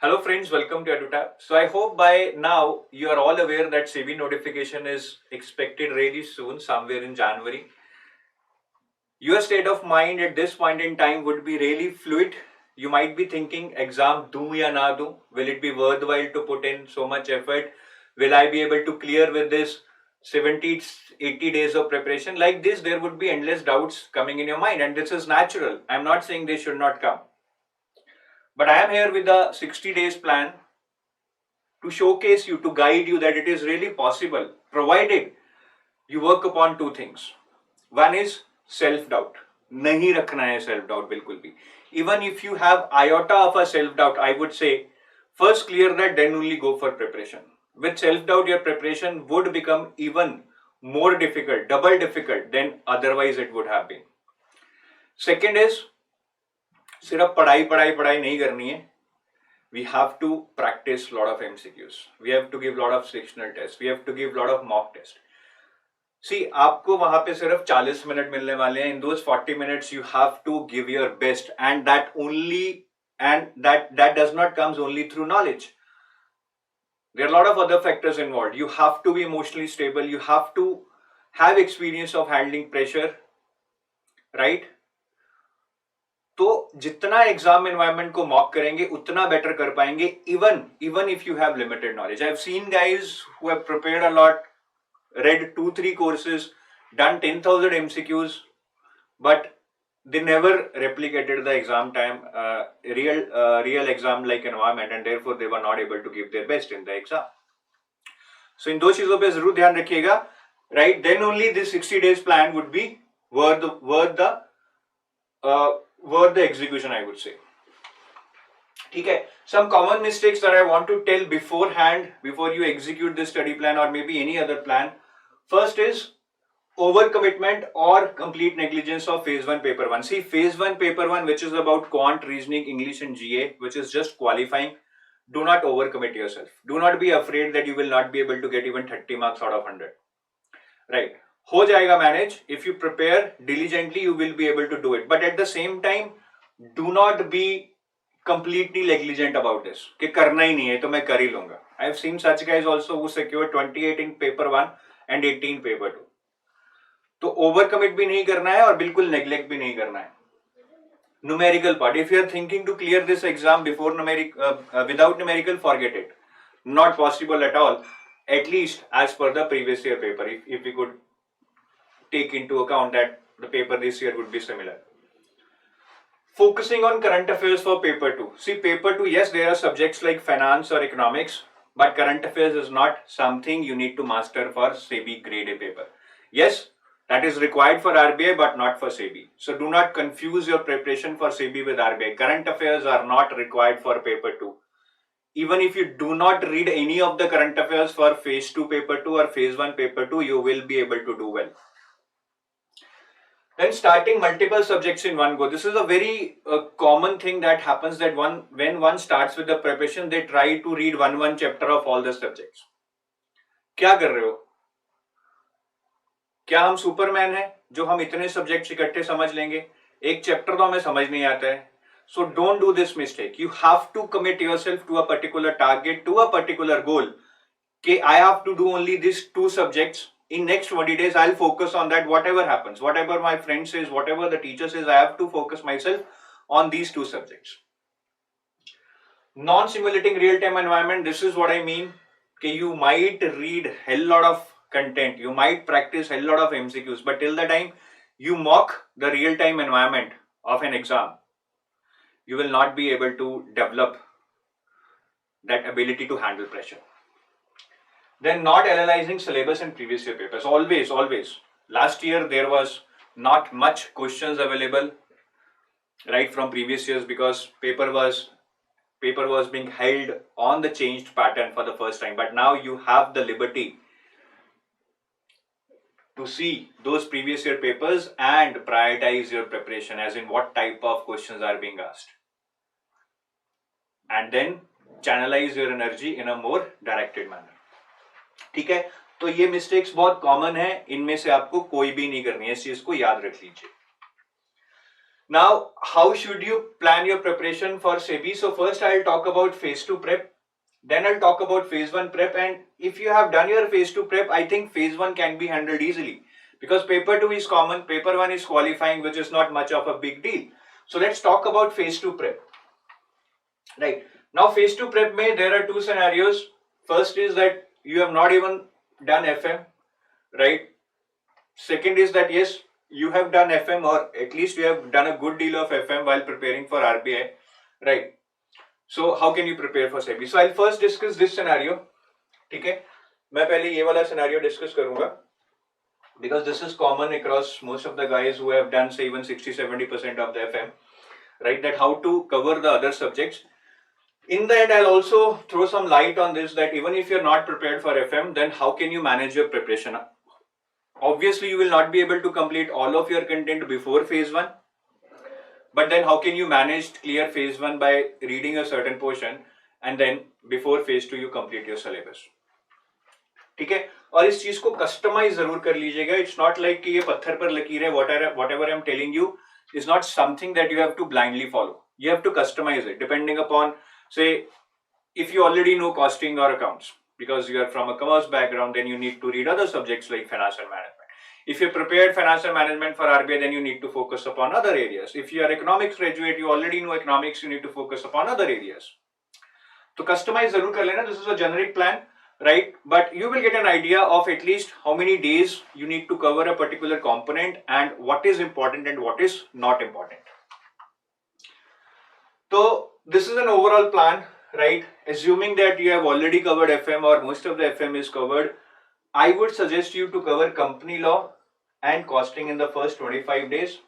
Hello friends, welcome to EduTap. So I hope by now you are all aware that SEBI notification is expected really soon, somewhere in January. Your state of mind at this point in time would be really fluid. You might be thinking, exam do ya na do? Will it be worthwhile to put in so much effort? Will I be able to clear with this 70, 80 days of preparation? Like this, there would be endless doubts coming in your mind, and this is natural. I'm not saying they should not come. But I am here with a 60 days plan to showcase you, to guide you that it is really possible, provided you work upon two things. One is self-doubt. नहीं रखना है self-doubt बिल्कुल भी. Even if you have iota of a self-doubt, I would say, first clear that, then only go for preparation. With self-doubt, your preparation would become even more difficult, double difficult than otherwise it would have been. Second is, सिर्फ पढ़ाई पढ़ाई पढ़ाई नहीं करनी है. We have to practice a lot of MCQs. We have to give a lot of sectional tests. We have to give a lot of mock tests. See, आपको वहां पे सिर्फ 40 मिनट मिलने वाले हैं. In those 40 minutes, you have to give your best, and that does not comes only through knowledge. There are a lot of other factors involved. You have to be emotionally stable. You have to have experience of handling pressure, right? तो जितना exam environment को mock करेंगे उतना better कर पाएंगे, even if you have limited knowledge. I have seen guys who have prepared a lot, read 2-3 courses, done 10,000 MCQs, but they never replicated the exam time, real exam like environment, and therefore they were not able to give their best in the exam. So इन दो चीजों पे जरूर ध्यान रखिएगा, right? Then only this 60 days plan would be worth the execution, I would say. ठीक है. Some common mistakes that I want to tell beforehand, before you execute this study plan or maybe any other plan. First is overcommitment or complete negligence of phase 1 paper 1. See, phase 1 paper 1, which is about quant, reasoning, English and GA, which is just qualifying. Do not overcommit yourself. Do not be afraid that you will not be able to get even 30 marks out of 100. Right? हो जाएगा manage. If you prepare diligently, you will be able to do it. But at the same time, do not be completely negligent about this. कि करना ही नहीं है तो मैं कर ही लूंगा. I have seen such guys also who secured 28 in paper 1 and 18 paper 2. तो overcommit भी नहीं करना है और बिल्कुल neglect भी नहीं करना है. Numerical part. If you are thinking to clear this exam before without numerical, forget it. Not possible at all. At least as per the previous year paper. If we could take into account that the paper this year would be similar. Focusing on current affairs for paper 2. See, paper 2, yes, there are subjects like finance or economics, but current affairs is not something you need to master for SEBI grade A paper. Yes, that is required for RBI, but not for SEBI. So do not confuse your preparation for SEBI with RBI. Current affairs are not required for paper 2. Even if you do not read any of the current affairs for phase 2 paper 2 or phase 1 paper 2, you will be able to do well. Then starting multiple subjects in one go. This is a very common thing that happens, that when one starts with the preparation, they try to read one chapter of all the subjects. क्या कर रहे हो? क्या हम Superman हैं जो हम इतने सब्जेक्ट्स इकट्ठे समझ लेंगे? एक चैप्टर तो हमें समझ नहीं आता है. So don't do this mistake. You have to commit yourself to a particular target, to a particular goal. Okay, I have to do only these 2 subjects. In next 20 days, I'll focus on that. Whatever happens, whatever my friend says, whatever the teacher says, I have to focus myself on these 2 subjects. Non-simulating real-time environment. This is what I mean. Okay, you might read hell lot of content. You might practice hell lot of MCQs, but till the time you mock the real-time environment of an exam, you will not be able to develop that ability to handle pressure. Then not analyzing syllabus and previous year papers. Always. Last year there was not much questions available, right, from previous years, because paper was being held on the changed pattern for the first time. But now you have the liberty to see those previous year papers and prioritize your preparation, as in what type of questions are being asked, and then channelize your energy in a more directed manner. ठीक है, तो ये mistakes बहुत common है, इनमें से आपको कोई भी नहीं करनी है, इस चीज को याद रख लीजिए. Now, how should you plan your preparation for SEBI? So first I'll talk about phase 2 prep. Then I'll talk about phase 1 prep, and if you have done your phase 2 prep, I think phase 1 can be handled easily because paper 2 is common, paper 1 is qualifying, which is not much of a big deal. So let's talk about phase 2 prep. Right. Now phase 2 prep mein there are two scenarios. First is that you have not even done FM, right? Second is that yes, you have done FM, or at least you have done a good deal of FM while preparing for RBI, right? So how can you prepare for SEBI? So I'll first discuss this scenario. ठीक है, मैं पहले ये वाला scenario discuss करूँगा because this is common across most of the guys who have done say even 60-70% of the FM, right? That how to cover the other subjects. In the end, I'll also throw some light on this, that even if you're not prepared for FM, then how can you manage your preparation? Obviously, you will not be able to complete all of your content before phase 1. But then how can you manage clear phase 1 by reading a certain portion and then before phase 2 you complete your syllabus? ठीक है, और इस चीज को customise जरूर कर लीजिएगा. It's not like कि ये पत्थर पर लकीर है. whatever I'm telling you is not something that you have to blindly follow. You have to customize it depending upon, say, if you already know costing or accounts because you are from a commerce background, then you need to read other subjects like finance and management. If you prepared finance and management for RBI, then you need to focus upon other areas. If you are economics graduate, you already know economics, you need to focus upon other areas. So customize zarur kar lena. This is a generic plan, right? But you will get an idea of at least how many days you need to cover a particular component and what is important and what is not important. So this is an overall plan, right? Assuming that you have already covered FM or most of the FM is covered, I would suggest you to cover company law and costing in the first 25 days.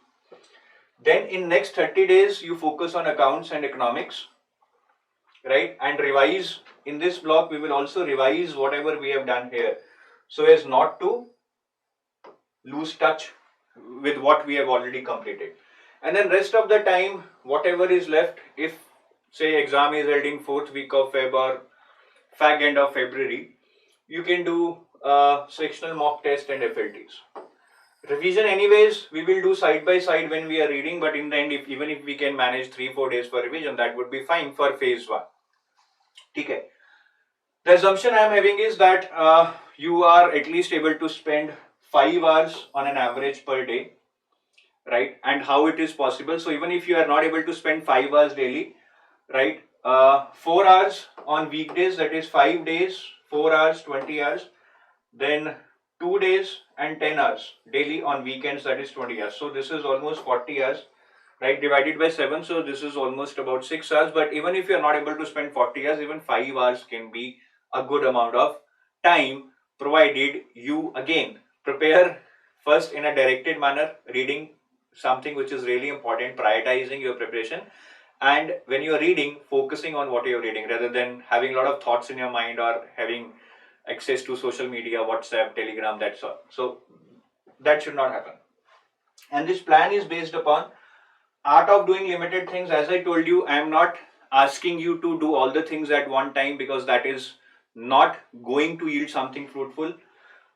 Then in next 30 days, you focus on accounts and economics, right? And revise. In this block, we will also revise whatever we have done here so as not to lose touch with what we have already completed. And then rest of the time, whatever is left, if say exam is held in 4th week of Feb or fag end of February, you can do sectional mock test and FLTs. Revision anyways, we will do side by side when we are reading, but in the end, even if we can manage 3-4 days for revision, that would be fine for phase 1. Okay. The assumption I am having is that you are at least able to spend 5 hours on an average per day, right? And how it is possible. So even if you are not able to spend 5 hours daily, right? 4 hours on weekdays, that is 5 days, 4 hours, 20 hours. Then 2 days and 10 hours daily on weekends, that is 20 hours. So this is almost 40 hours, right? Divided by 7. So this is almost about 6 hours. But even if you are not able to spend 40 hours, even 5 hours can be a good amount of time, provided you again prepare first in a directed manner, reading something which is really important, prioritizing your preparation. And when you are reading, focusing on what you are reading rather than having a lot of thoughts in your mind or having access to social media, WhatsApp, Telegram, that's all. So that should not happen. And this plan is based upon art of doing limited things. As I told you, I am not asking you to do all the things at one time because that is not going to yield something fruitful.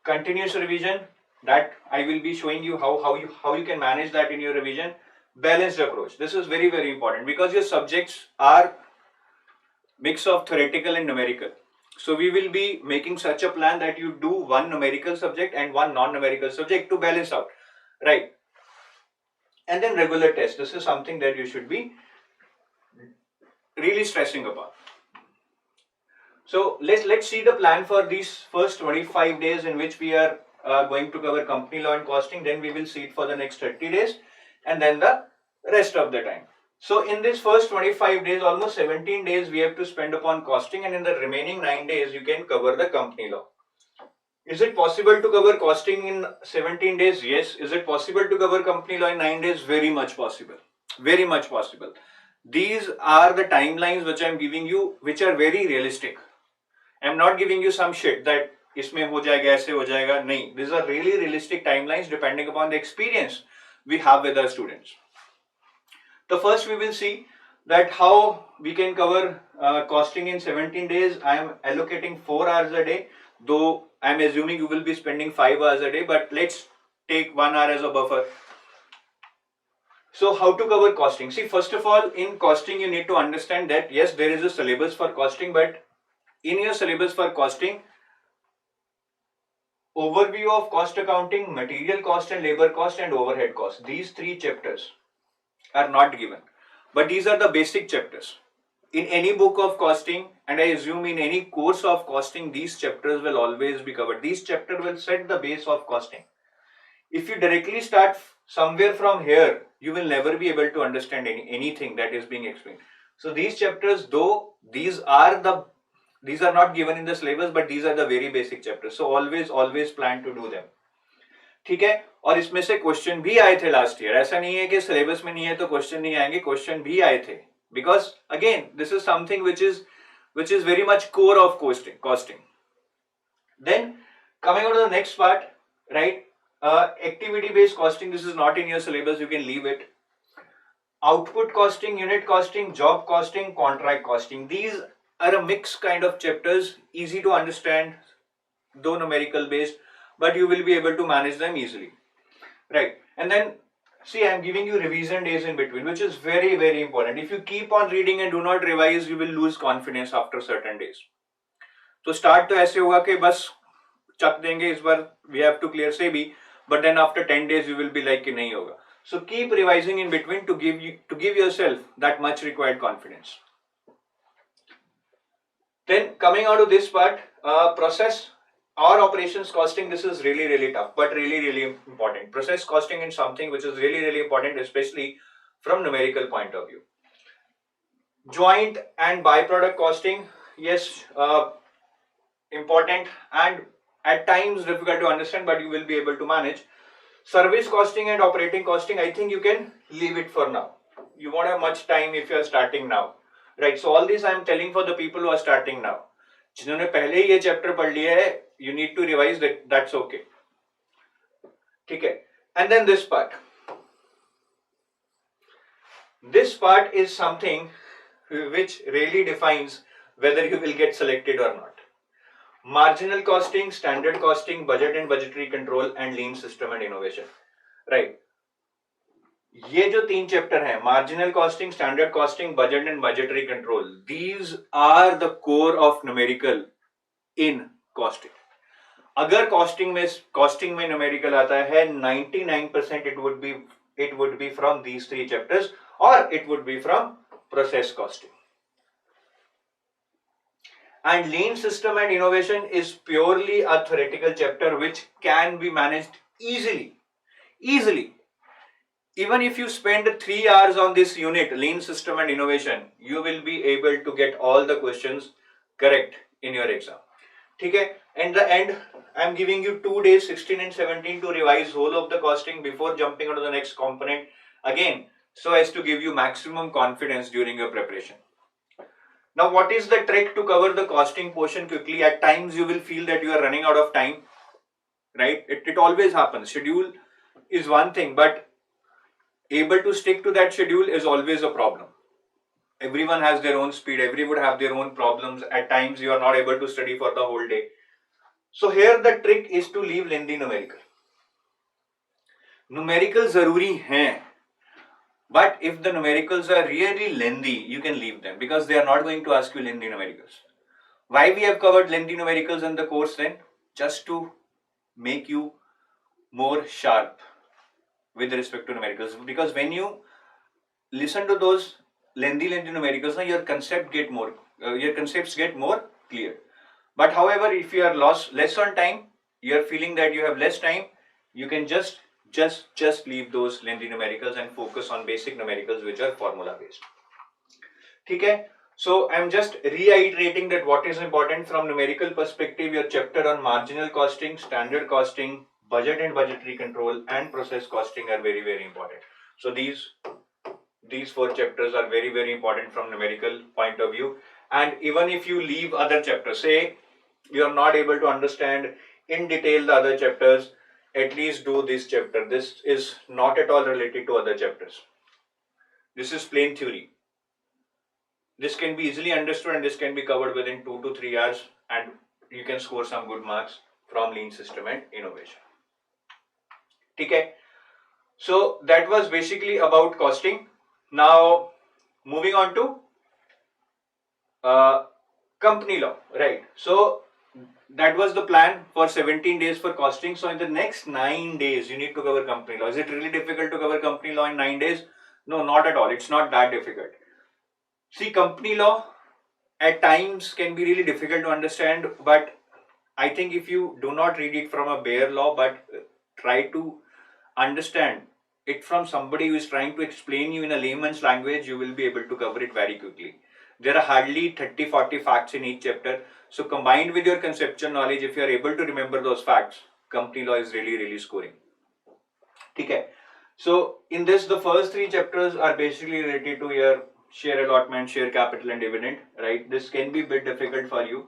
Continuous revision, that I will be showing you how you can manage that in your revision. Balanced approach. This is very, very important because your subjects are mix of theoretical and numerical. So we will be making such a plan that you do one numerical subject and one non-numerical subject to balance out, right? And then regular test. This is something that you should be really stressing upon. So let's see the plan for these first 25 days in which we are going to cover company law and costing. Then we will see it for the next 30 days and then the rest of the time. So in this first 25 days, almost 17 days we have to spend upon costing, and in the remaining 9 days you can cover the company law. Is it possible to cover costing in 17 days? Yes. Is it possible to cover company law in 9 days? Very much possible. Very much possible. These are the timelines which I am giving you, which are very realistic. I am not giving you some shit that इसमें हो जाएगा, ऐसे हो जाएगा. नहीं. These are really realistic timelines depending upon the experience we have with our students. So first we will see that how we can cover costing in 17 days. I am allocating 4 hours a day, though I am assuming you will be spending 5 hours a day, but let's take 1 hour as a buffer. So how to cover costing? See, first of all, in costing, you need to understand that yes, there is a syllabus for costing, but in your syllabus for costing, overview of cost accounting, material cost and labor cost and overhead cost, these three chapters are not given. But these are the basic chapters. In any book of costing, and I assume in any course of costing, these chapters will always be covered. These chapters will set the base of costing. If you directly start somewhere from here, you will never be able to understand anything that is being explained. So these chapters, though these are not given in the syllabus, but these are the very basic chapters. So always plan to do them. ठीक है. और इसमें से question भी आए थे last year. ऐसा नहीं है कि सिलेबस में नहीं है तो क्वेश्चन नहीं आएंगे, क्वेश्चन भी आए थे. Because again, this is something which is very much core of costing. Then coming on to the next part, right? Activity based costing, this is not in your syllabus, you can leave it. Output costing, unit costing, job costing, contract costing, these are a mixed kind of chapters, easy to understand, though numerical based, but you will be able to manage them easily, right? And then see, I am giving you revision days in between, which is very important. If you keep on reading and do not revise, you will lose confidence after certain days. तो start तो ऐसे होगा कि बस चक देंगे इस बार, we have to clear से भी, but then after 10 days you will be like कि नहीं होगा. So keep revising in between to give yourself that much required confidence. Then coming on to this part, process or operations costing, this is really tough, but really important. Process costing is something which is really important, especially from numerical point of view. Joint and byproduct costing, yes, important and at times difficult to understand, but you will be able to manage. Service costing and operating costing, I think you can leave it for now. You won't have much time if you are starting now, right? So all this I am telling for the people who are starting now. जिन्होंने पहले ही ये chapter पढ़ लिया है, you need to revise that, that's okay. ठीक है. And then this part is something which really defines whether you will get selected or not. Marginal costing, standard costing, budget and budgetary control, and lean system and innovation, right? ये जो तीन chapter हैं, marginal costing, standard costing, budget and budgetary control, these are the core of numerical in costing. अगर costing में numerical आता है, 99% it would be from these three chapters, or it would be from process costing. And lean system and innovation is purely a theoretical chapter which can be managed easily. Even if you spend 3 hours on this unit, lean system and innovation, you will be able to get all the questions correct in your exam. ठीक है. In the end, I am giving you 2 days, 16 and 17, to revise whole of the costing before jumping onto the next component again, so as to give you maximum confidence during your preparation. Now, what is the trick to cover the costing portion quickly? At times you will feel that you are running out of time, right? It always happens. Schedule is one thing, but able to stick to that schedule is always a problem. Everyone has their own speed, everyone have their own problems. At times you are not able to study for the whole day. So here the trick is to leave lengthy numerical. Numerical zaruri hain, but if the numericals are really lengthy, you can leave them, because they are not going to ask you lengthy numericals. Why we have covered lengthy numericals in the course then? Just to make you more sharp with respect to numericals, because when you listen to those lengthy numericals, your concepts get more clear. But however, if you are less on time, you are feeling that you have less time, you can just leave those lengthy numericals and focus on basic numericals which are formula based. ठीक है. So I am just reiterating that what is important from numerical perspective, your chapter on marginal costing, standard costing, budget and budgetary control, and process costing are very important. So these 4 chapters are very important from numerical point of view. And even if you leave other chapters, say you are not able to understand in detail the other chapters, at least do this chapter. This is not at all related to other chapters. This is plain theory. This can be easily understood and this can be covered within 2 to 3 hours, and you can score some good marks from lean system and innovation. ठीक है. So that was basically about costing. Now moving on to uh, company law, right? So that was the plan for 17 days for costing. So in the next 9 days, you need to cover company law. Is it really difficult to cover company law in 9 days? No, not at all. It's not that difficult. See, company law at times can be really difficult to understand, but I think if you do not read it from a bare law, but try to understand it from somebody who is trying to explain you in a layman's language, you will be able to cover it very quickly. There are hardly 30-40 facts in each chapter. So combined with your conceptual knowledge, if you are able to remember those facts, company law is really, really scoring. Okay. So in this, the first three chapters are basically related to your share allotment, share capital and dividend, right? This can be a bit difficult for you,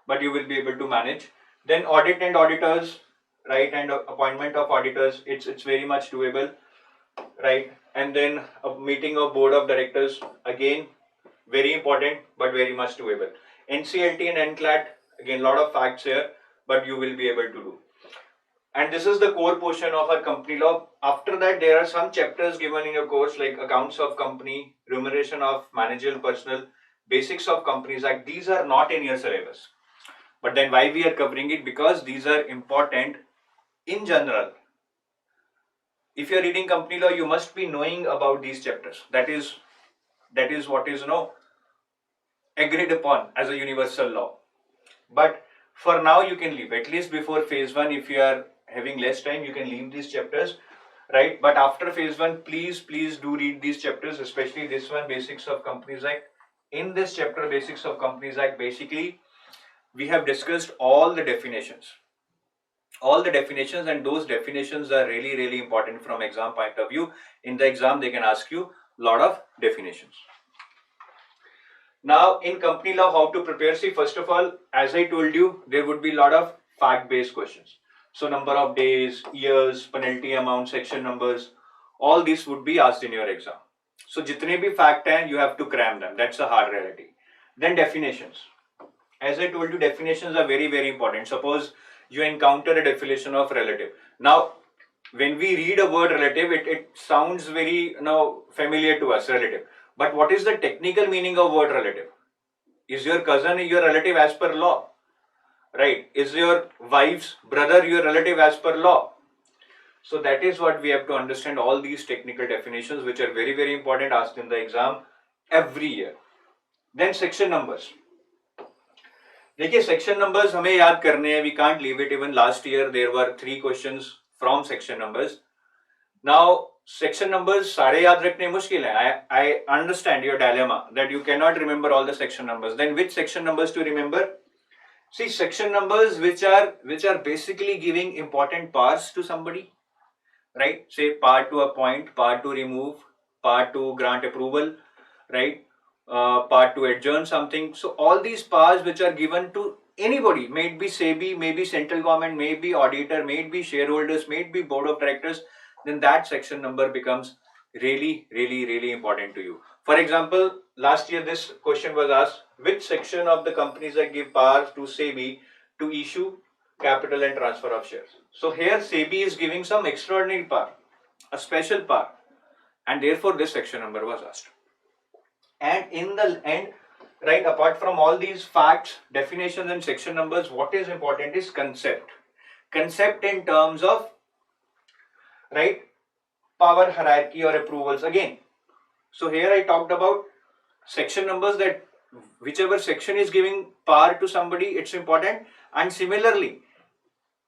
but you will be able to manage. Then audit and auditors, right? And appointment of auditors, it's very much doable, right? And then a meeting of board of directors, again, very important, but very much doable. NCLT and NCLAT, again, lot of facts here, but you will be able to do. And this is the core portion of our company law. After that, there are some chapters given in your course like accounts of company, remuneration of managerial personnel, basics of companies act. These are not in your syllabus. But then why we are covering it? Because these are important in general. If you are reading company law, you must be knowing about these chapters. That is what is agreed upon as a universal law. But for now, you can leave. At least before phase 1, if you are having less time, you can leave these chapters, right? But after phase 1, please do read these chapters, especially this one, Basics of Companies Act. In this chapter, Basics of Companies Act, basically, we have discussed all the definitions. And those definitions are really, really important from exam point of view. In the exam, they can ask you a lot of definitions. Now, in company law, how to prepare? See, first of all, as I told you, there would be a lot of fact-based questions. So, number of days, years, penalty amount, section numbers, all this would be asked in your exam. So, jitne bhi fact hain, you have to cram them. That's a hard reality. Then definitions. As I told you, definitions are very, very important. Suppose you encounter a definition of relative. Now, when we read a word relative, it sounds very familiar to us, relative. But what is the technical meaning of word relative? Is your cousin your relative as per law? Right? Is your wife's brother your relative as per law? So that is what we have to understand, all these technical definitions which are very, very important, asked in the exam every year. Then section numbers. देखिए section numbers हमें याद करने हैं, we can't leave it. Even last year there were 3 questions from section numbers. Now section numbers सारे याद रखने मुश्किल है. I understand your dilemma that you cannot remember all the section numbers. Then which section numbers to remember? See, section numbers which are basically giving important parts to somebody, right? Say part to appoint, part to remove, part to grant approval, right? Part to adjourn something. So all these powers which are given to anybody, may it be SEBI, maybe central government, maybe auditor, may it be shareholders, may it be board of directors, then that section number becomes really, really, really important to you. For example, last year this question was asked, which section of the companies that give powers to SEBI to issue capital and transfer of shares? So here SEBI is giving some extraordinary power, a special power, and therefore this section number was asked. And in the end, right, apart from all these facts, definitions and section numbers, what is important is concept. Concept in terms of, right, power hierarchy or approvals again. So here I talked about section numbers, that whichever section is giving power to somebody, it's important. And similarly,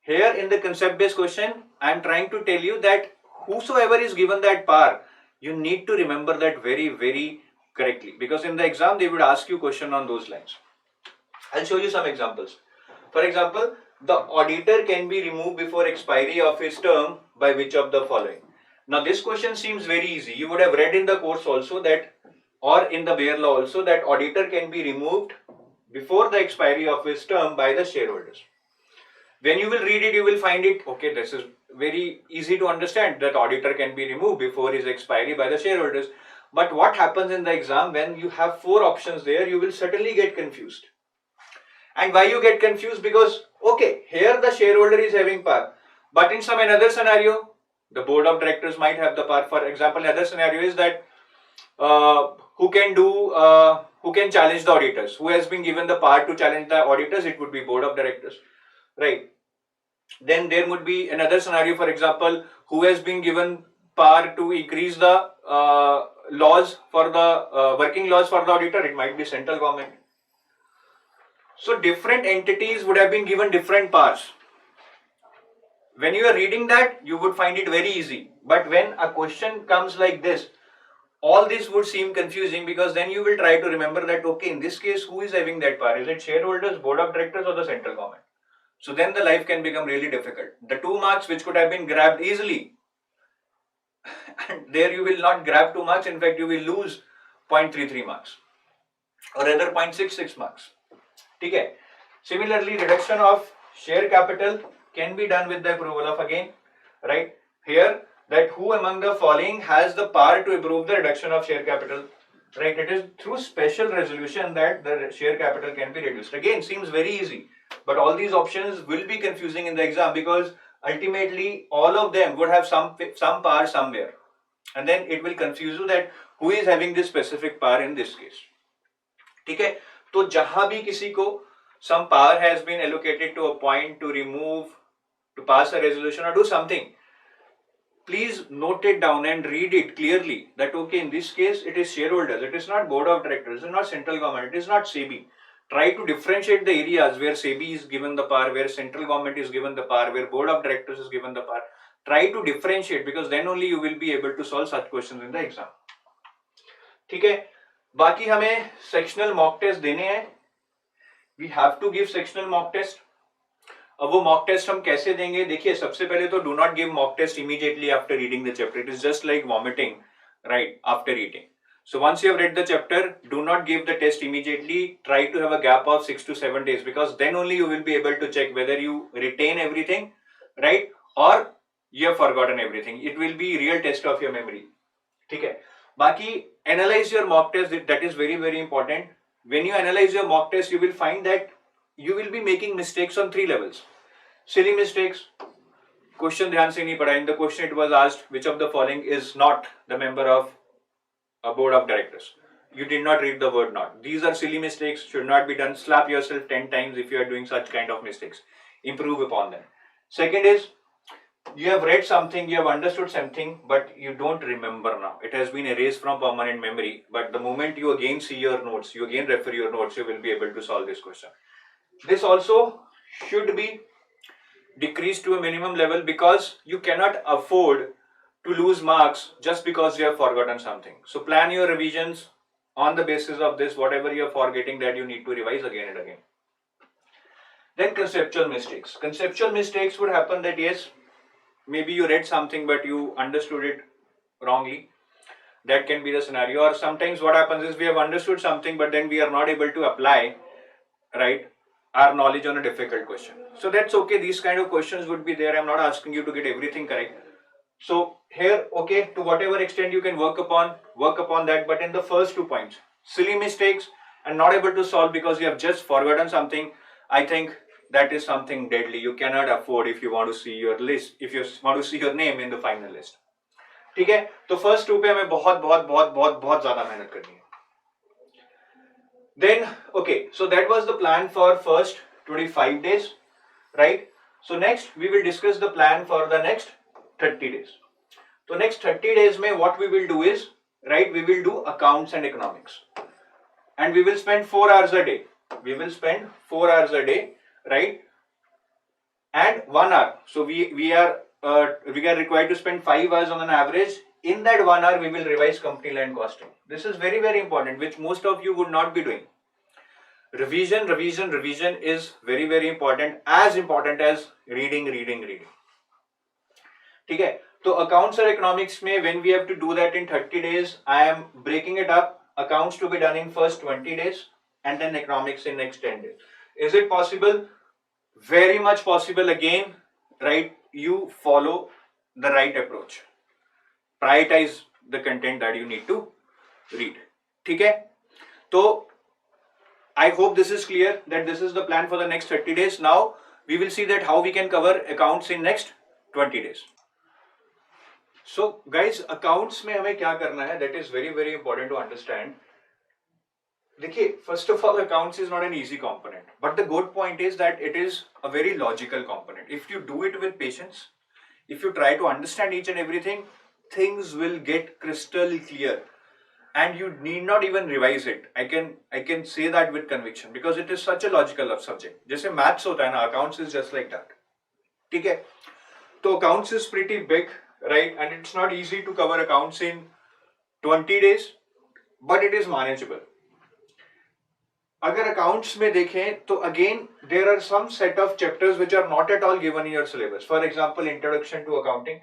here in the concept based question, I am trying to tell you that whosoever is given that power, you need to remember that very, very correctly, because in the exam they would ask you question on those lines. I'll show you some examples. For example, the auditor can be removed before expiry of his term by which of the following? Now this question seems very easy. You would have read in the course also that, or in the bare law also, that auditor can be removed before the expiry of his term by the shareholders. When you will read it, you will find it, okay, this is very easy to understand, that auditor can be removed before his expiry by the shareholders. But what happens in the exam, when you have 4 options there, you will certainly get confused. And why you get confused? Because, okay, here the shareholder is having power, but in some another scenario, The board of directors might have the power. For example, another scenario is that who can challenge the auditors? Who has been given the power to challenge the auditors? It would be board of directors, right? Then there would be another scenario, for example, who has been given power to increase the laws for the working laws for the auditor? It might be central government. So different entities would have been given different powers. When you are reading that, you would find it very easy. But when a question comes like this, all this would seem confusing, because then you will try to remember that, okay, in this case, who is having that power? Is it shareholders, board of directors, or the central government? So then the life can become really difficult. The 2 marks which could have been grabbed easily, and there you will not grab 2 marks. In fact, you will lose 0.33 marks, or rather 0.66 marks. Okay. Similarly, reduction of share capital can be done with the approval of, again, right here, that who among the following has the power to approve the reduction of share capital, right? It is through special resolution that the share capital can be reduced. Again, seems very easy, but all these options will be confusing in the exam, because ultimately all of them would have some power somewhere, and then it will confuse you that who is having this specific power in this case. ठीक है, तो जहां भी किसी को some power has been allocated to appoint, to remove, to pass a resolution or do something, please note it down and read it clearly that, okay, in this case it is shareholders, it is not board of directors, it is not central government, it is not SEBI. Try to differentiate the areas where SEBI is given the power, where central government is given the power, where board of directors is given the power. Try to differentiate, because then only you will be able to solve such questions in the exam. ठीक है, बाकी हमें sectional mock test देने हैं. We have to give sectional mock test. अब वो mock test हम कैसे देंगे? देखिए, सबसे पहले तो do not give mock test immediately after reading the chapter. It is just like vomiting, right, after reading. So once you have read the chapter, do not give the test immediately. Try to have a gap of 6 to 7 days, because then only you will be able to check whether you retain everything, right, or you have forgotten everything. It will be real test of your memory. ठीक है. बाकी analyze your mock test. That is very very important. When you analyze your mock test, you will find that you will be making mistakes on 3 levels. Silly mistakes. Question ध्यान से नहीं पढ़ा. In the question it was asked, which of the following is not the member of a board of directors? You did not read the word not. These are silly mistakes, should not be done. Slap yourself 10 times if you are doing such kind of mistakes. Improve upon them. Second is, you have read something, you have understood something, but you don't remember now. It has been erased from permanent memory, but the moment you again see your notes, you again refer your notes, you will be able to solve this question. This also should be decreased to a minimum level, because you cannot afford to lose marks just because you have forgotten something. So plan your revisions on the basis of this. Whatever you are forgetting, that you need to revise again and again. Then conceptual mistakes. Conceptual mistakes would happen that, yes, maybe you read something but you understood it wrongly. That can be the scenario. Or sometimes what happens is, we have understood something but then we are not able to apply, right, our knowledge on a difficult question. So that's okay. These kind of questions would be there. I'm not asking you to get everything correct. So here, okay, to whatever extent you can work upon that. But in the first 2 points, silly mistakes and not able to solve because you have just forgotten something, I think that is something deadly. You cannot afford if you want to see your list, if you want to see your name in the final list. ठीक है, तो first 2 पे हमें बहुत बहुत बहुत बहुत बहुत ज्यादा मेहनत करनी है. Then, okay, so that was the plan for first 25 days, right? So next we will discuss the plan for the next 30 days. So next 30 days में what we will do is, right, we will do accounts and economics, and we will spend 4 hours a day. We will spend 4 hours a day, right, and 1 hour. So we are required to spend 5 hours on an average. In that 1 hour, we will revise company line costing. This is very very important, which most of you would not be doing. Revision is very very important as reading. ठीक है, तो accounts और economics में when we have to do that in 30 days, I am breaking it up. Accounts to be done in first 20 days and then economics in next 10 days. Is it possible? Very much possible. Again, right, you follow the right approach. Prioritize the content that you need to read. ठीक है, तो I hope this is clear that this is the plan for the next 30 days. Now we will see that how we can cover accounts in next 20 days. So guys, accounts में हमें क्या करना है, that is very very important to understand. देखिए, first of all, accounts is not an easy component, but the good point is that it is a very logical component. If you do it with patience, if you try to understand each and everything, things will get crystal clear, and you need not even revise it. I can say that with conviction because it is such a logical subject. जैसे maths होता है ना, accounts is just like that. ठीक है? तो accounts is pretty big, right? And it's not easy to cover accounts in 20 days, but it is manageable. अगर accounts में देखें तो again there are some set of chapters which are not at all given in your syllabus. For example, introduction to accounting,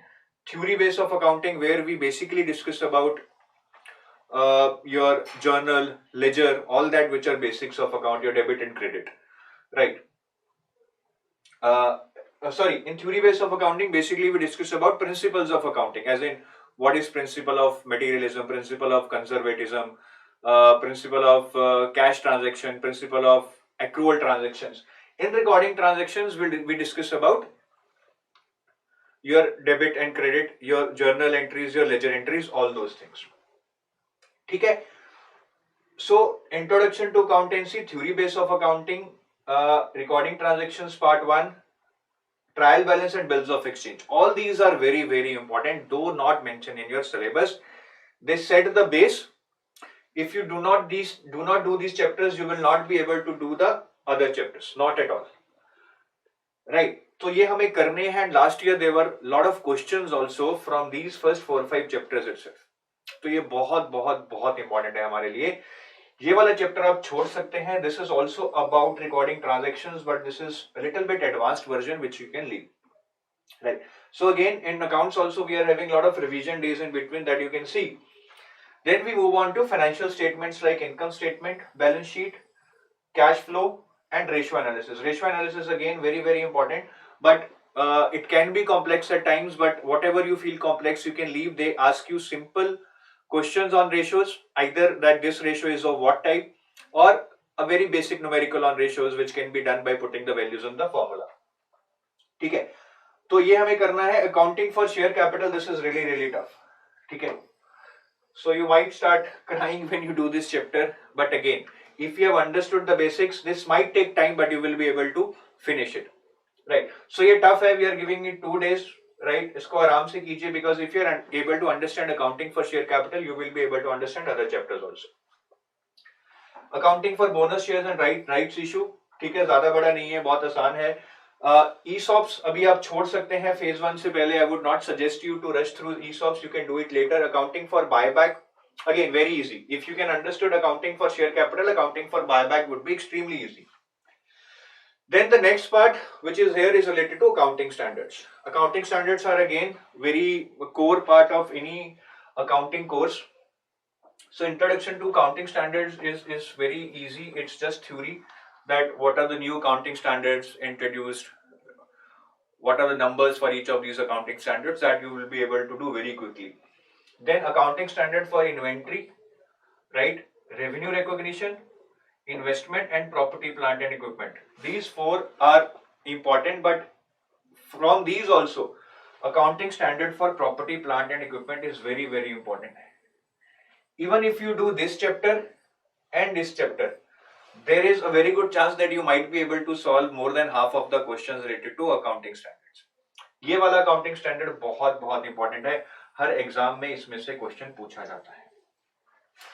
theory base of accounting, where we basically discuss about your journal, ledger, all that which are basics of account, your debit and credit, right? In theory base of accounting, basically we discuss about principles of accounting, as in what is principle of materialism, principle of conservatism, principle of cash transaction, principle of accrual transactions. In recording transactions, we discuss about your debit and credit, your journal entries, your ledger entries, all those things. ठीक है? So introduction to accountancy, theory base of accounting, recording transactions part 1, trial balance and bills of exchange. All these are very very important, though not mentioned in your syllabus. They set the base. If you do not do these chapters, you will not be able to do the other chapters, not at all, right? तो ये हमें करने हैं. Last year there were lot of questions also from these first 4-5 chapters itself. तो ये बहुत बहुत बहुत इंपॉर्टेंट है हमारे लिए. ये वाला चैप्टर आप छोड़ सकते हैं. This is also about recording transactions, but this is a little bit advanced version which you can leave, right? So again, in accounts also we are having a lot of revision days in between that you can see. Then we move on to financial statements like income statement, balance sheet, cash flow, and ratio analysis. Ratio analysis again very very important, but it can be complex at times, but whatever you feel complex you can leave. They ask you simple questions on ratios, either that this ratio is of what type, or a very basic numerical on ratios which can be done by putting the values in the formula. ठीक है? तो ये हमें करना है. Accounting for share capital, this is really really tough. ठीक है? So you might start crying when you do this chapter, but again, if you have understood the basics, this might take time, but you will be able to finish it, right? So ये tough है. We are giving it 2 days, right? इसको आराम से कीजिए, because if you are able to understand accounting for share capital, you will be able to understand other chapters also. Accounting for bonus shares and rights issue, ठीक है, ज्यादा बड़ा नहीं है, बहुत आसान है. ESOPs अभी आप छोड़ सकते हैं phase 1 से पहले. I would not suggest you to rush through ESOPs. You can do it later. Accounting for buyback, again very easy. If you can understood accounting for share capital, accounting for buyback would be extremely easy. Then the next part which is here is related to accounting standards. Accounting standards are again very core part of any accounting course. So introduction to accounting standards is very easy. It's just theory, that what are the new accounting standards introduced, what are the numbers for each of these accounting standards, that you will be able to do very quickly. Then accounting standard for inventory, right, revenue recognition, investment, and property, plant and equipment. These 4 are important, but from these also accounting standard for property, plant and equipment is very very important. Even if you do this chapter and this chapter, there is a very good chance that you might be able to solve more than half of the questions related to accounting standards. ये वाला accounting standard बहुत बहुत important है. हर exam में इसमें से question पूछा जाता है.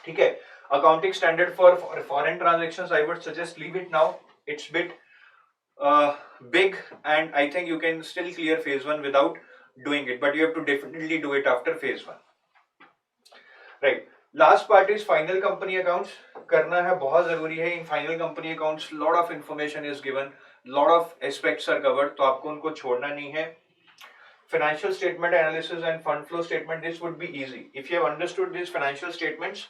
ठीक है? Accounting standard for foreign transactions, I would suggest leave it now. It's bit big, and I think you can still clear phase 1 without doing it, but you have to definitely do it after phase 1. Right. Last part is final company accounts. करना है, बहुत जरूरी है. In final company accounts, lot of information is given, lot of aspects are covered, तो आपको उनको छोड़ना नहीं है. Financial statement analysis and fund flow statement, this would be easy. If you have understood these financial statements,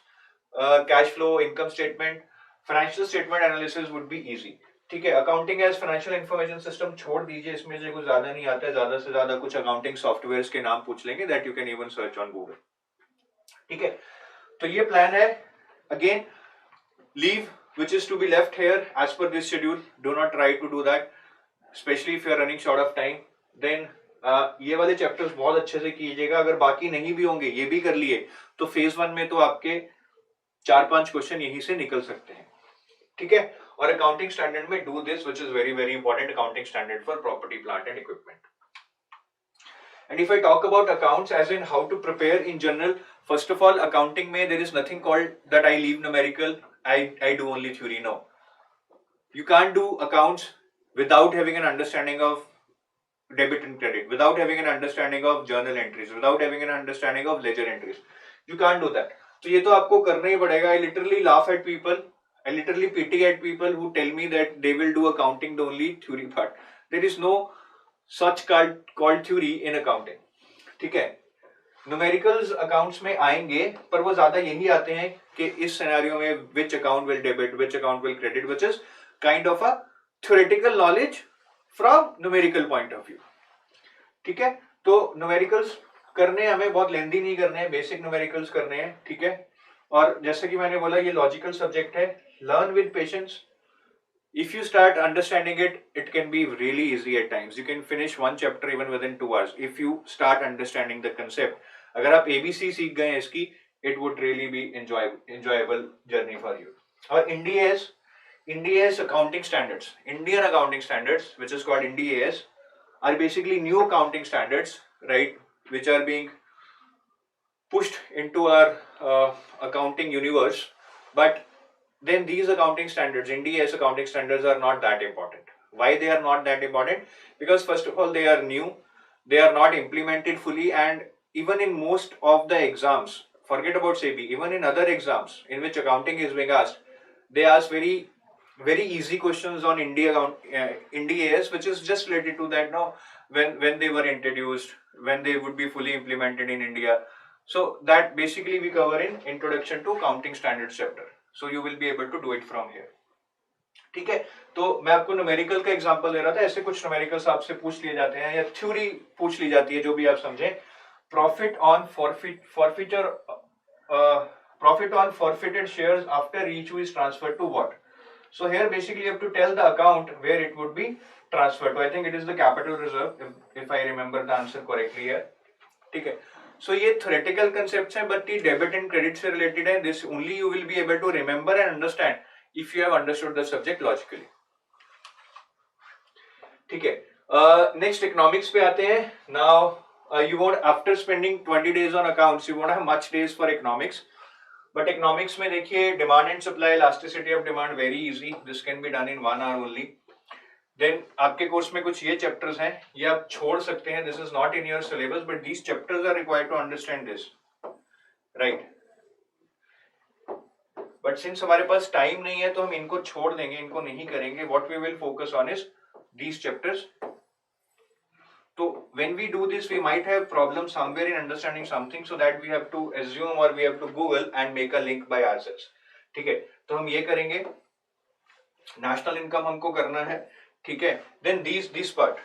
cash flow, income statement, financial statement analysis would be easy. ठीक है? Accounting as financial information system छोड़ दीजिए, इसमें से कुछ ज्यादा नहीं आता है. ज्यादा से ज्यादा कुछ accounting softwares के नाम पूछ लेंगे, that you can even search on Google. ठीक है? तो ये प्लान है. Again, leave which is to be left here as per this schedule. Do not try to do that, especially if you are running short of time. Then ये वाले chapters बहुत अच्छे से कीजिएगा। अगर बाकी नहीं भी होंगे, ये भी कर लिए, तो फेज 1 में तो आपके 4-5 क्वेश्चन यहीं से निकल सकते हैं, ठीक है। और अकाउंटिंग स्टैंडर्ड में do this which is very very important, accounting standard for property plant and equipment. And if I talk about accounts as in how to prepare in general, first of all, accounting mein there is nothing called that I leave numerical, I do only theory. No. You can't do accounts without having an understanding of debit and credit, without having an understanding of journal entries, without having an understanding of ledger entries. You can't do that. तो ये तो आपको करना ही पड़ेगा. I literally laugh at people, I literally pity at people who tell me that they will do accounting the only theory part. There is no such called theory in accounting. ठीक है. Numericals accounts में आएंगे, पर वो ज्यादा यही आते हैं कि इस सिनेरियो में which account will debit, which account will credit, which is kind of a theoretical knowledge from numerical point of view. ठीक है. तो न्यूमेरिकल्स करने हमें बहुत लेंदी नहीं करने हैं, बेसिक न्यूमेरिकल्स करने हैं, ठीक है. और जैसे कि मैंने बोला, ये लॉजिकल सब्जेक्ट है. Learn with patience. If you start understanding it, it can be really easy at times. You can finish one chapter even within 2 hours if you start understanding the concept. अगर आप ABC सीख गए हैं इसकी, it would really be enjoyable journey for you. और IND-AS accounting standards, Indian accounting standards, which is called IND-AS, are basically new accounting standards, right, which are being pushed into our accounting universe. But then these accounting standards, IND-AS accounting standards, are not that important. Why they are not that important? Because first of all, they are new, they are not implemented fully, and even in most of the exams, forget about SEBI, even in other exams in which accounting is being asked, they ask very very easy questions on IND-AS, which is just related to that now, when they were introduced, when they would be fully implemented in India. So that basically we cover in Introduction to Accounting Standards chapter. So you will be able to do it from here. ठीक है. तो मैं आपको numerical का example दे रहा था. ऐसे कुछ न्यूमेरिकल्स आपसे पूछ लिए जाते हैं या थ्योरी पूछ ली जाती है, जो भी आप समझें. Profit on forfeited shares after each is transferred to what? So here basically you have to tell the account where it would be transferred to. I think it is the capital reserve, if I remember the answer correctly here. ठीक है. So ये theoretical concepts हैं, but ये debit and credit से related है. This only you will be able to remember and understand if you have understood the subject logically. ठीक है. Next economics पे आते हैं. Now you won't, after spending 20 days on accounts, you won't have much days for economics. But economics में देखिए, demand and supply, elasticity of demand, very easy. This can be done in 1 hour only. Then आपके course में कुछ ये chapters हैं, ये आप छोड़ सकते हैं. This is not in your syllabus, but these chapters are required to understand this, right? But since हमारे पास टाइम नहीं है, तो हम इनको छोड़ देंगे, इनको नहीं करेंगे. What we will focus on is these chapters. So when we do this, we might have problems somewhere in understanding something, so that we have to assume or we have to Google and make a link by ourselves. ठीक है. तो हम ये करेंगे. National income हमको करना है, ठीक है. Then this part,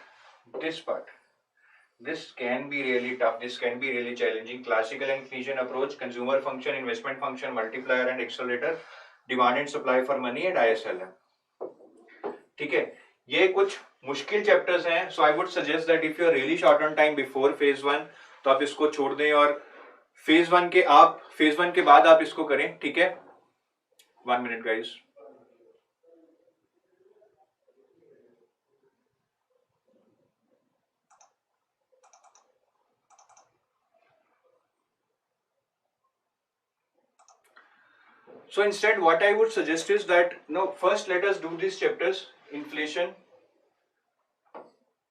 this can be really tough, this can be really challenging. Classical and Keynesian approach, consumer function, investment function, multiplier and accelerator, demand and supply for money, and ISLM. ठीक है. ये कुछ मुश्किल chapters हैं. So I would suggest that if you are really short on time before phase 1, तो आप इसको छोड़ दें और फेज 1 के बाद आप इसको करें. ठीक है. 1 minute guys. So instead what I would suggest is that, no, first let us do these chapters: inflation,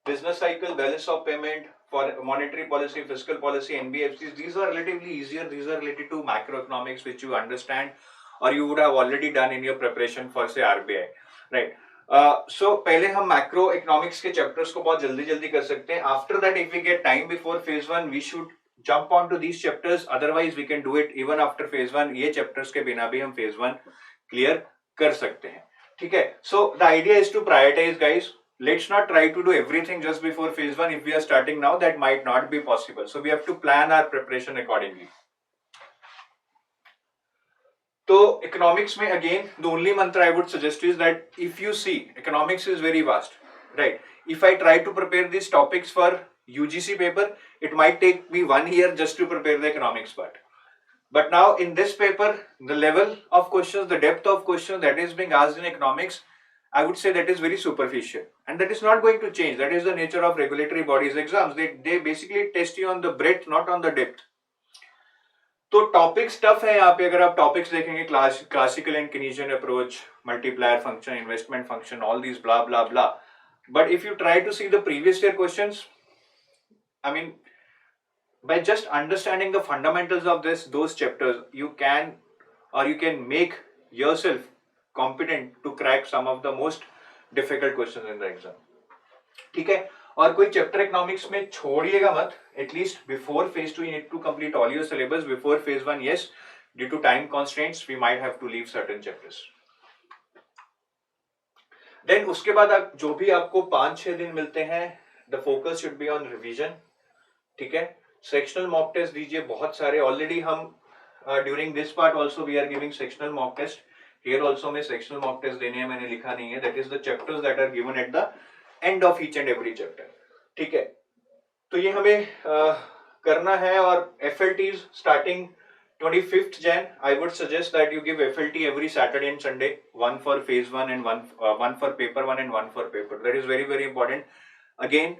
business cycle, balance of payment, for monetary policy, fiscal policy, NBFCs. These are relatively easier. These are related to macroeconomics, which you understand or you would have already done in your preparation for say RBI, right? So पहले हम macro economics के chapters को बहुत जल्दी कर सकते हैं. After that, if we get time before phase 1, we should jump onto these chapters. Otherwise, we can do it even after phase 1. ये chapters के बिना भी हम phase 1 clear कर सकते हैं. ठीक है. So the idea is to prioritize, guys. Let's not try to do everything just before phase 1. If we are starting now, that might not be possible. So we have to plan our preparation accordingly. So economics में again, the only mantra I would suggest is that if you see, economics is very vast, right? If I try to prepare these topics for UGC paper, it might take me 1 year just to prepare the economics part. But now in this paper, the level of questions, the depth of questions that is being asked in economics, I would say that is very superficial, and that is not going to change. That is the nature of regulatory bodies exams. They basically test you on the breadth, not on the depth. तो topics tough है यहाँ पे. अगर आप topics देखेंगे, classical and Keynesian approach, multiplier function, investment function, all these blah blah blah. But if you try to see the previous year questions, I mean, by just understanding the fundamentals of those chapters, you can make yourself competent to crack some of the most difficult questions in the exam. ठीक है. और कोई chapter economics में छोड़िएगा मत. At least before phase 2 you need to complete all your syllabus. Before phase 1, yes, due to time constraints we might have to leave certain chapters. Then उसके बाद आप जो भी आपको 5-6 दिन मिलते हैं, the focus should be on revision. ठीक है. सेक्शनल मॉक टेस्ट दीजिए बहुत सारे. ऑलरेडी हम during this part also we are giving sectional mock test. Here also में सेक्शनल मॉक टेस्ट देने हैं, मैंने लिखा नहीं है. That is the chapters that are given at the end of each and every chapter. ठीक है. तो ये हमें करना है. और FLTs starting 25th Jan, I would suggest that you give FLT every Saturday and Sunday, one for phase 1 and one for paper 1 and one for paper. That is very very important. Again,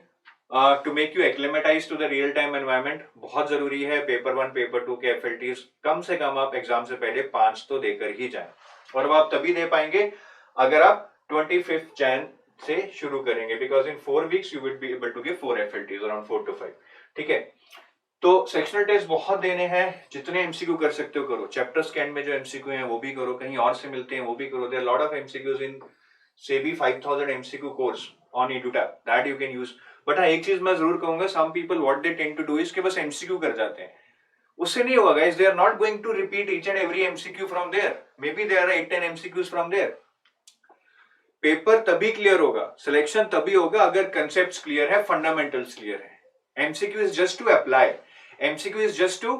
to make you acclimatize to the real time environment, बहुत जरूरी है. Paper 1 paper 2 के FLTs कम से कम आप exam से पहले 5 तो देकर ही जाएं. और वो आप तभी दे पाएंगे अगर आप 25th Jan से शुरू करेंगे, because in 4 weeks you would be able to give 4 FLTs, around 4 to 5. ठीक है. तो सेक्शनल टेस्ट बहुत देने हैं. जितने एमसीक्यू कर सकते हो करो. चैप्टर स्कैन में जो एमसीक्यू हैं वो भी करो. कहीं और से मिलते हैं वो भी करो. There are lot of MCQs in SEBI 5000 MCQ course on EduTab that you can use. But हाँ, एक चीज मैं जरूर कहूंगा, some people what they tend to do is कि बस एमसीक्यू कर जाते हैं. उससे नहीं होगा guys. They are not going to repeat each and every MCQ from there. Maybe there are 8-10 MCQs from there. Paper तभी क्लियर होगा, सिलेक्शन तभी होगा अगर कंसेप्ट्स क्लियर है, फंडामेंटल्स क्लियर है. MCQ is just to apply. MCQ is just to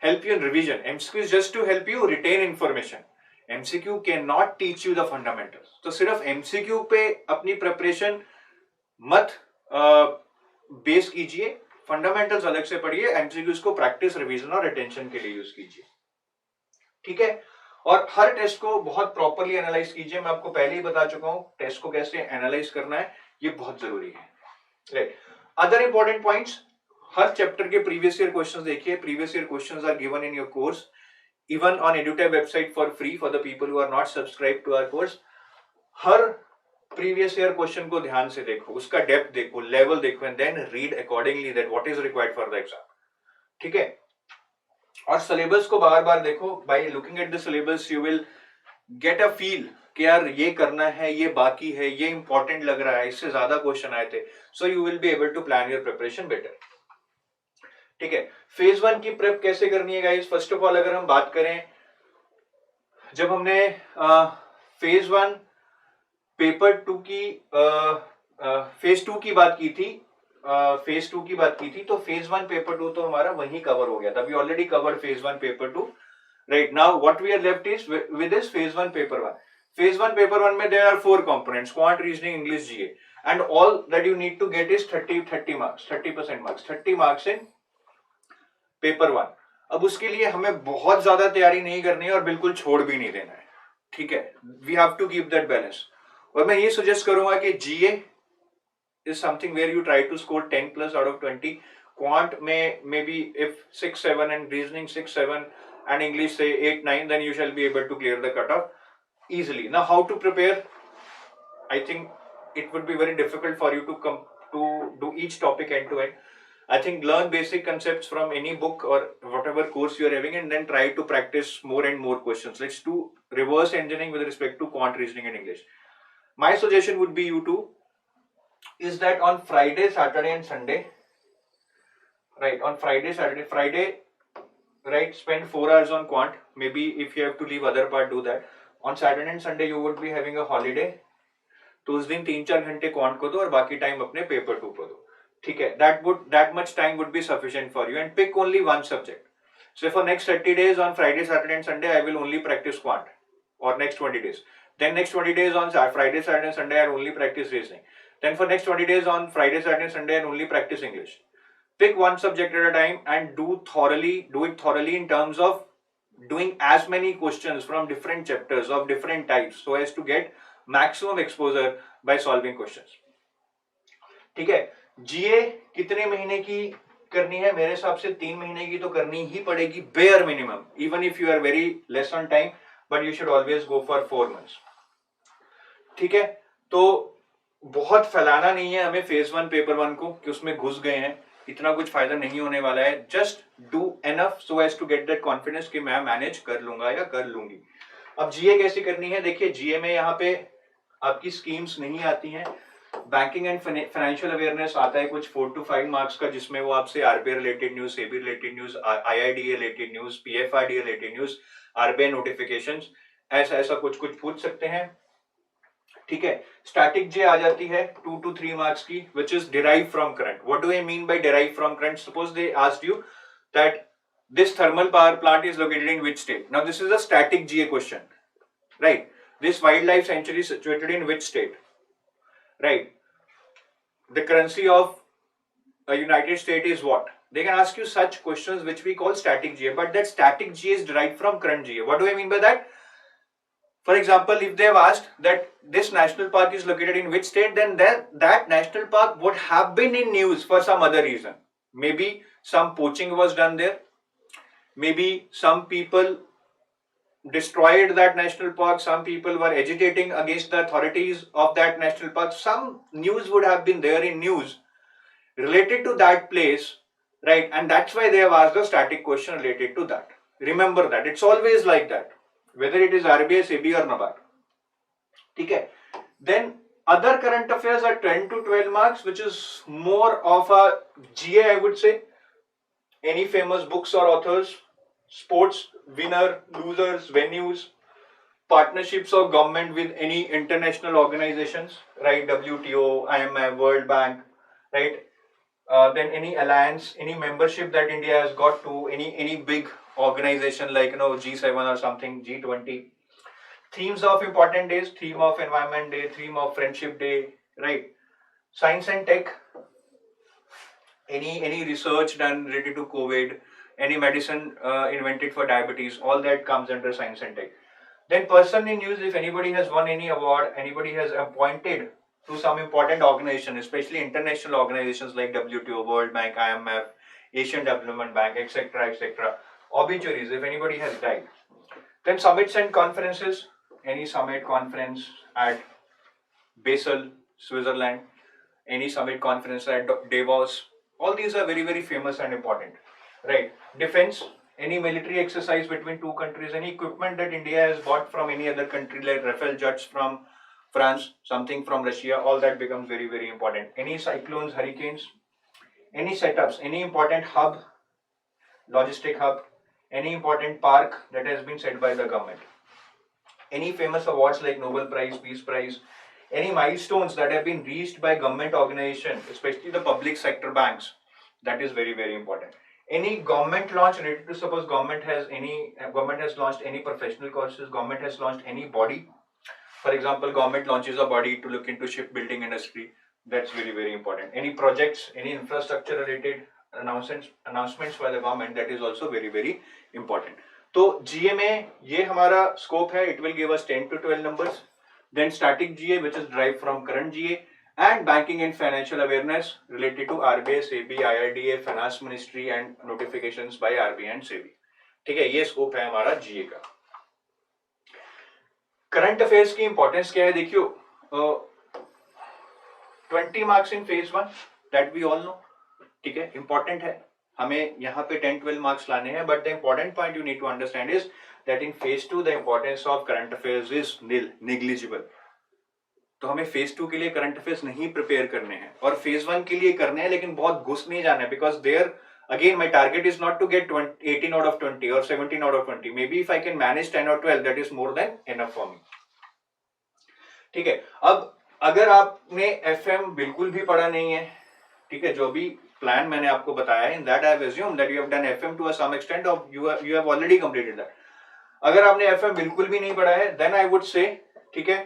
help you in revision. MCQ is just to help you retain information. MCQ cannot teach you the fundamentals. तो सिर्फ MCQ पे अपनी preparation मत base कीजिए. Fundamentals अलग से पढ़िए. MCQs को प्रैक्टिस, रिवीजन और अटेंशन के लिए यूज कीजिए. ठीक है. और हर टेस्ट को बहुत प्रॉपरली एनालाइज कीजिए. मैं आपको पहले ही बता चुका हूं टेस्ट को कैसे एनालाइज करना है, ये बहुत जरूरी है. राइट. अदर इंपॉर्टेंट पॉइंट्स, हर चैप्टर के प्रीवियस ईयर क्वेश्चंस देखिए. Previous year questions are given in your course, even on EduTab website for free for the people who are not subscribe to our course. हर previous year question को ध्यान से देखो, उसका depth देखो, level देखो, and then read accordingly that what is required for the exam. ठीक है. और सिलेबस को बार बार देखो. By looking at the syllabus you will get a feel कि यार ये करना है, ये बाकी है, ये इंपॉर्टेंट लग रहा है, इससे ज्यादा क्वेश्चन आए थे. So you will be able to plan your preparation better. ठीक है. फेज 1 की प्रेप कैसे करनी है गाइस? फर्स्ट ऑफ ऑल अगर हम बात करें, जब हमने फेज 1 पेपर 2 की फेज 2 की बात की थी, तो फेज 1 पेपर 2 तो हमारा वहीं कवर हो गया था. We already covered phase 1 paper 2. Right. Now what we are left is with this phase 1 paper 1. Phase 1 paper 1 में there are 4 components: quant, reasoning, English, GA, and all that you need to get is 30 marks, 30% marks in paper 1. अब उसके लिए हमें बहुत ज्यादा तैयारी नहीं करनी है और बिल्कुल छोड़ भी नहीं देना है. ठीक है. We have to keep that balance. और मैं ये सजेस्ट करूंगा कि GA is something where you try to score 10+ out of 20. Quant में maybe if 6-7 and reasoning 6-7 and English say 8-9, then you shall be able to clear the cutoff easily. Now how to prepare? I think it would be very difficult for you to do each topic end to end. I think learn basic concepts from any book or whatever course you are having, and then try to practice more and more questions. Let's do reverse engineering with respect to quant, reasoning and English. My suggestion would be you to is that on Friday, Saturday and Sunday, right, on Friday, Saturday, Friday, right, spend 4 hours on quant. Maybe if you have to leave other part, do that. On Saturday and Sunday you would be having a holiday. तो उस दिन 3-4 घंटे quant को दो और बाकी time अपने paper 2 को दो. ठीक है. that much time would be sufficient for you, and pick only one subject. So for next 30 days on Friday, Saturday and Sunday I will only practice quant, or next 20 days. Then next 20 days on Friday, Saturday and Sunday I will only practice reasoning. Then for next 20 days on Friday, Saturday and Sunday I will only practice English. pick one subject at a time and do it thoroughly in terms of doing as many questions from different chapters of different types so as to get maximum exposure by solving questions. ठीक है, जीए कितने महीने की करनी है? मेरे हिसाब से 3 महीने की तो करनी ही पड़ेगी bare minimum, even if you are very less on time, but you should always go for 4 months. ठीक है, तो बहुत फैलाना नहीं है हमें फेज 1 पेपर 1 को कि उसमें घुस गए हैं, इतना कुछ फायदा नहीं होने वाला है. Just do enough so as to get that confidence कि मैं मैनेज कर लूंगा या कर लूंगी. अब जीए कैसे करनी है? देखिए, जीए में यहाँ पे आपकी स्कीम्स नहीं आती हैं. बैंकिंग एंड फाइनेंशियल अवेयरनेस आता है कुछ 4 to 5 मार्क्स का, जिसमें वो आपसे RBI related news, SEBI related news, IRDA related news, PFRDA related news, RBI notifications, ऐसा ऐसा कुछ कुछ पूछ सकते हैं. ठीक है, स्टैटिक जे आ जाती है 2 to 3 मार्क्स की, which is derive from current. What do I mean by derive from current? Suppose they asked you that this thermal power plant is located in which state. Now this is a static GA question, right? This wildlife sanctuary is situated in which state, right? The currency of a United States is what? They can ask you such questions which we call static GA, but that static GA is derived from current GA. What do I mean by that? For example, if they have asked that this national park is located in which state, then that national park would have been in news for some other reason. Maybe some poaching was done there. Maybe some people destroyed that national park, some people were agitating against the authorities of that national park. Some news would have been there in news related to that place, right? And that's why they have asked a static question related to that. Remember that. It's always like that, whether it is RBI, SEBI or NABARD. Okay. Then other current affairs are 10 to 12 marks, which is more of a GA, I would say. Any famous books or authors, sports, winner, losers, venues, partnerships of government with any international organizations, right? WTO, IMF, World Bank, right? Then any alliance, any membership that India has got to, any big organization like G7 or something, G20. Themes of important days: theme of Environment Day, theme of Friendship Day, right? Science and tech. Any research done related to COVID, any medicine invented for diabetes, all that comes under science and tech. Then person in news, if anybody has won any award, anybody has appointed to some important organization, especially international organizations like WTO, World Bank, IMF, Asian Development Bank, etc., etc. Obituaries, if anybody has died. Then summits and conferences, any summit conference at Basel, Switzerland, any summit conference at Davos. All these are very, very famous and important, right? Defense, any military exercise between two countries, any equipment that India has bought from any other country, like Rafale jets from France, something from Russia, all that becomes very, very important. Any cyclones, hurricanes, any setups, any important hub, logistic hub, any important park that has been set by the government. Any famous awards like Nobel Prize, Peace Prize, any milestones that have been reached by government organizations, especially the public sector banks, that is very, very important. Any government launch related to, suppose government has launched any professional courses, government has launched any body. For example, government launches a body to look into shipbuilding industry. That's very, very important. Any projects, any infrastructure related announcements by the government, that is also very, very important. तो GA में ये हमारा scope है. It will give us 10 to 12 numbers. Then static GA, which is derived from current GA, and banking and financial awareness related to RBI, SEBI, IRDA, Finance Ministry and notifications by RBI and SEBI. ठीक है, ये scope है हमारा GA का. Current affairs की importance क्या है? देखियो, 20 marks in phase 1, that we all know. ठीक है, important है. हमें यहाँ पे 10-12 marks लाने हैं, but the important point you need to understand is that in phase 2 the importance of current affairs is negligible. तो हमें phase 2 के लिए current affairs नहीं prepare करने हैं, और phase 1 के लिए करने हैं, लेकिन बहुत घुस नहीं जाना है, because there again my target is not to get 18 out of 20 or 17 out of 20. Maybe if I can manage 10 or 12, that is more than enough for me. ठीक है, अब अगर आपने FM बिल्कुल भी पढ़ा नहीं है, ठीक है, जो भी प्लान मैंने आपको बताया है, in that I have assumed that you have done FM to a some extent, or you have already completed that. अगर आपने FM बिल्कुल भी नहीं पढ़ा है, then I would say, ठीक है,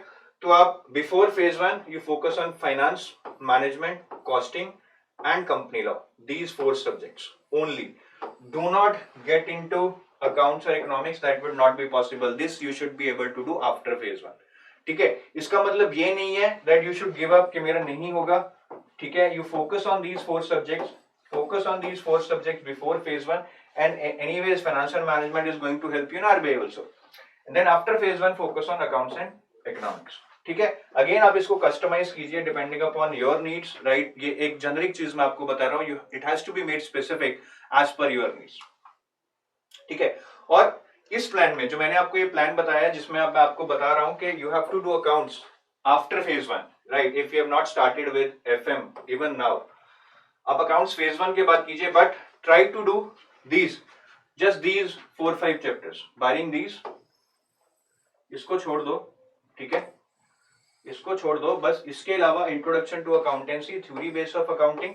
तो आप before phase 1 you focus on finance, management, costing, and company law. These 4 subjects only. Do not get into accounts or economics. That would not be possible. This you should be able to do after phase 1. ठीक है, इसका मतलब ये नहीं है that you should give up कि मेरा नहीं होगा. ठीक है, you focus on these 4 subjects. Focus on these 4 subjects before phase 1, and anyways financial management is going to help you in RBI also. And then after phase 1 focus on accounts and economics. ठीक है, again आप इसको customize कीजिए depending upon your needs, right. ये एक generic चीज मैं आपको बता रहा हूँ, it has to be made specific as per your needs. ठीक है, और इस प्लान में जो मैंने आपको ये प्लान बताया जिसमें अब मैं आपको बता रहा हूं कि you have to do accounts after phase 1, right. If you have not started with FM even now, आप अकाउंट्स फेज 1 के बाद कीजिए, but try to do these, just these 4-5 chapters, barring these. इसको छोड़ दो, ठीक है, इसको छोड़ दो. बस इसके अलावा introduction to accountancy, theory base of accounting,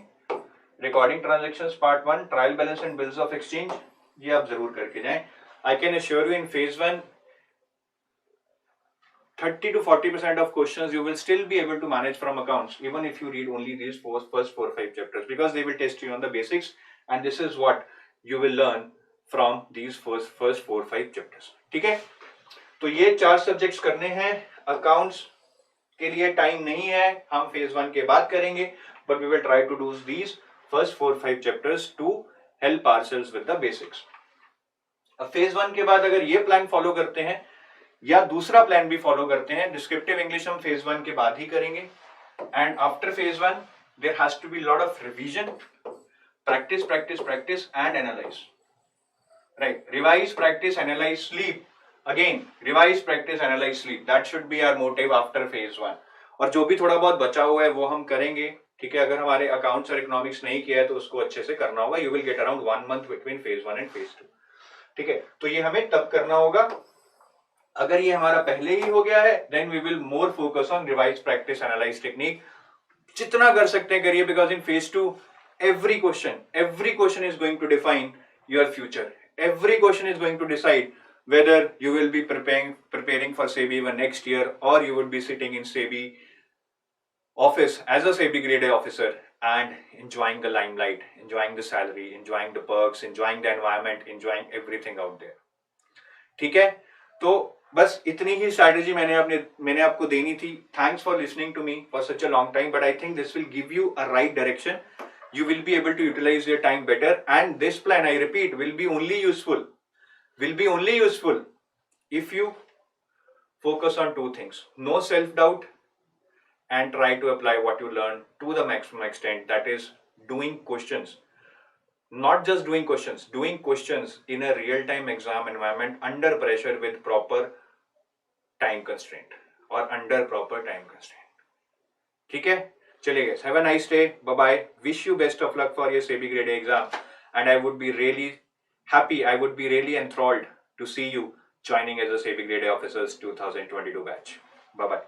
recording transactions part 1, trial balance and bills of exchange, ये आप जरूर करके जाएं. I can assure you in phase 1, 30 to 40% of questions you will still be able to manage from accounts, even if you read only these first 4-5 chapters, because they will test you on the basics, and this is what you will learn from these first 4-5 chapters. ठीक है, तो ये 4 subjects करने हैं. Accounts के लिए time नहीं है, हम फेज 1 के बाद करेंगे, but we will try to do these first 4-5 chapters to help ourselves with the basics. अब फेज 1 के बाद अगर ये प्लान फॉलो करते हैं या दूसरा प्लान भी फॉलो करते हैं, डिस्क्रिप्टिव इंग्लिश हम फेज 1 के बाद ही करेंगे. And after phase 1 there has to be lot of revision, practice practice practice and analyse, right. Revise, practice, analyse, sleep. Again revise, practice, analyse, sleep. That should be our motive after phase 1. और जो भी थोड़ा बहुत बचा हुआ है वो हम करेंगे. ठीक है, अगर हमारे अकाउंट्स और इकोनॉमिक्स नहीं किया है तो उसको अच्छे से करना होगा. You will get around 1 month between phase 1 and phase 2. ठीक है, तो ये हमें तब करना होगा. अगर ये हमारा पहले ही हो गया है, then we will more focus on revise, practice, analyse technique. जितना कर सकते हैं करिए, because in phase 2 every question is going to define your future. Every question is going to decide whether you will be preparing for SEBI even next year, or you would be sitting in SEBI office as a SEBI grade A officer and enjoying the limelight, enjoying the salary, enjoying the perks, enjoying the environment, enjoying everything out there. ठीक है, तो बस इतनी ही strategy मैंने आपको देनी थी. Thanks for listening to me for such a long time, but I think this will give you a right direction. You will be able to utilize your time better, and this plan, I repeat, will be only useful if you focus on 2 things: no self-doubt, and try to apply what you learn to the maximum extent. That is doing questions, not just doing questions in a real-time exam environment under pressure with proper time constraint or under proper time constraint. ठीक है, चलिए guys, have a nice day, bye bye. Wish you best of luck for your SEBI grade A exam, and I would be really happy, I would be really enthralled to see you joining as a SEBI grade A officers 2022 batch. Bye bye.